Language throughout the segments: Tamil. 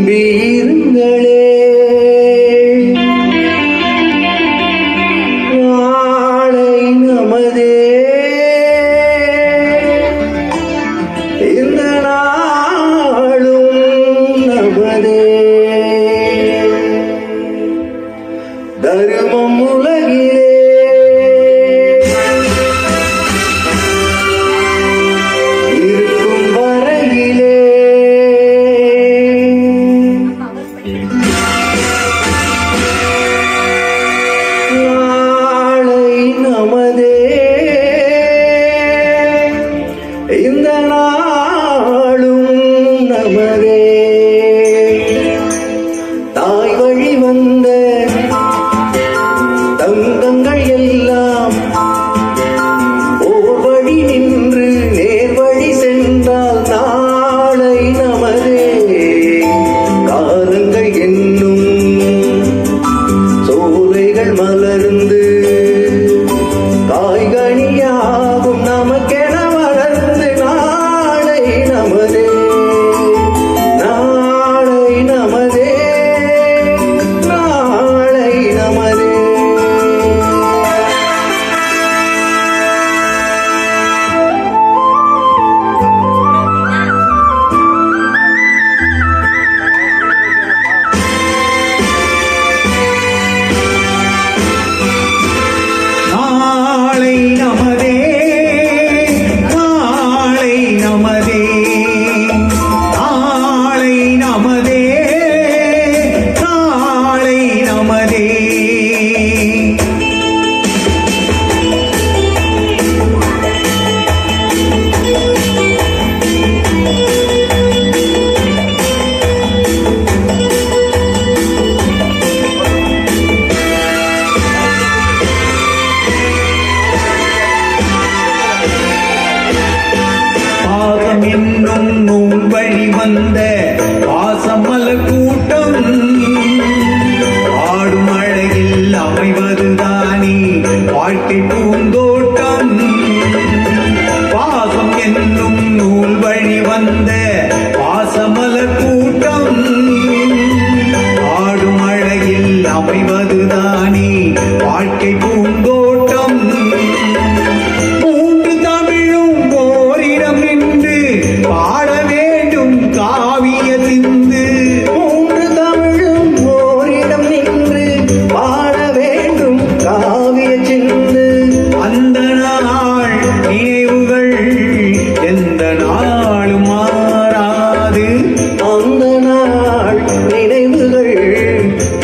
நம்பியிருங்களே நாளை நமதே இந்த நாளும் நமதே தர்மம் உலகிலே இந்த நாளும் நமதே தாய் வழி வந்த தங்கங்கள் எல்லாம் ஓர் வழி நின்று நேர் வழி சென்றால் நாளை நமதே காலங்கள் என்னும் சோலைகள் மலர்ந்து காய்கனியாகும் நமக்கென வளர்ந்து நாளை நமதே நாளை நமதே நாளை நமதே என்னும் நூல் வழி வந்த வாசமலர் கூட்டம் ஆடும் அழகில் அமைவதுதானே வாழ்க்கை பூந்தோட்டம் பாசம் என்னும் நூல் வழி வந்த வாசமலர் கூட்டம் ஆடும் அழகில் அமைவதுதானே வாழ்க்கை பூந்தோட்டம் பாட வேண்டும் காவிய சிந்து மூன்று தமிழும் ஓரிடம் நின்று பாட வேண்டும் காவிய சிந்து அந்த நாள் நினைவுகள் எந்த நாளும் மாறாது அந்த நாள் நினைவுகள்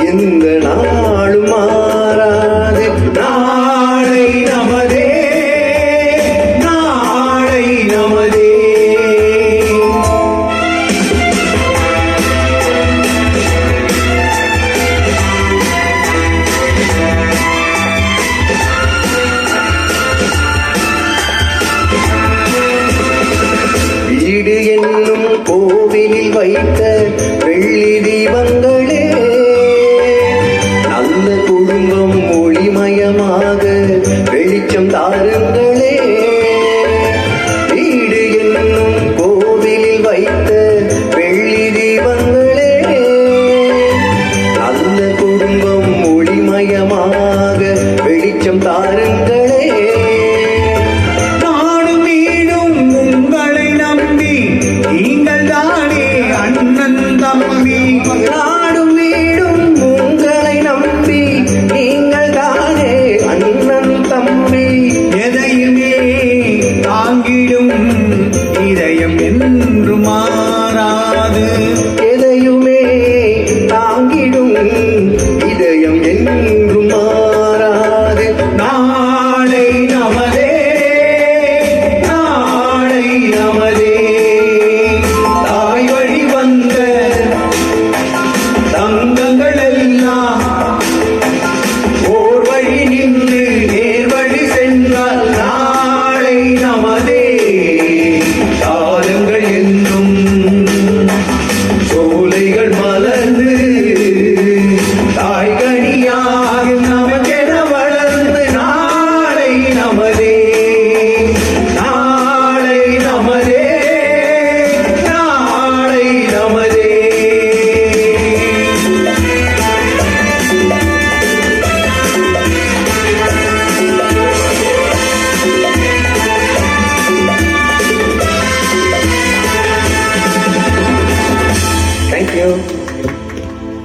எந்த நாளும் மாறாது நாளை நமதே நாளை நமதே வீடு என்னும் கோவிலில் வைத்த வெள்ளி தீபங்களே நல்ல குடும்பம் ஒளிமயமாக வெளிச்சம் தாருங்களே வீடு என்னும் கோவிலில் வைத்த வெள்ளி தீபங்களே நல்ல குடும்பம் ஒளிமயமாக வெளிச்சம் தாருங்களே நீங்கள் தானே அண்ணன் தம்பி நாடும் வீடும் உங்களை நம்பி நீங்கள் தானே அண்ணன் தம்பி எதையுமே தாங்கிடும் இதயம் என்று மாறாது எதையுமே தாங்கிடும் இதயம் என்று மாறாது நாளை நமதே நாளை நமதே தங்கங்கள் எல்லாம் ஓர் வழி நின்று நேர் வழி சென்றால் நாளை நமதே காலங்கள் என்னும் தேங்க்யூ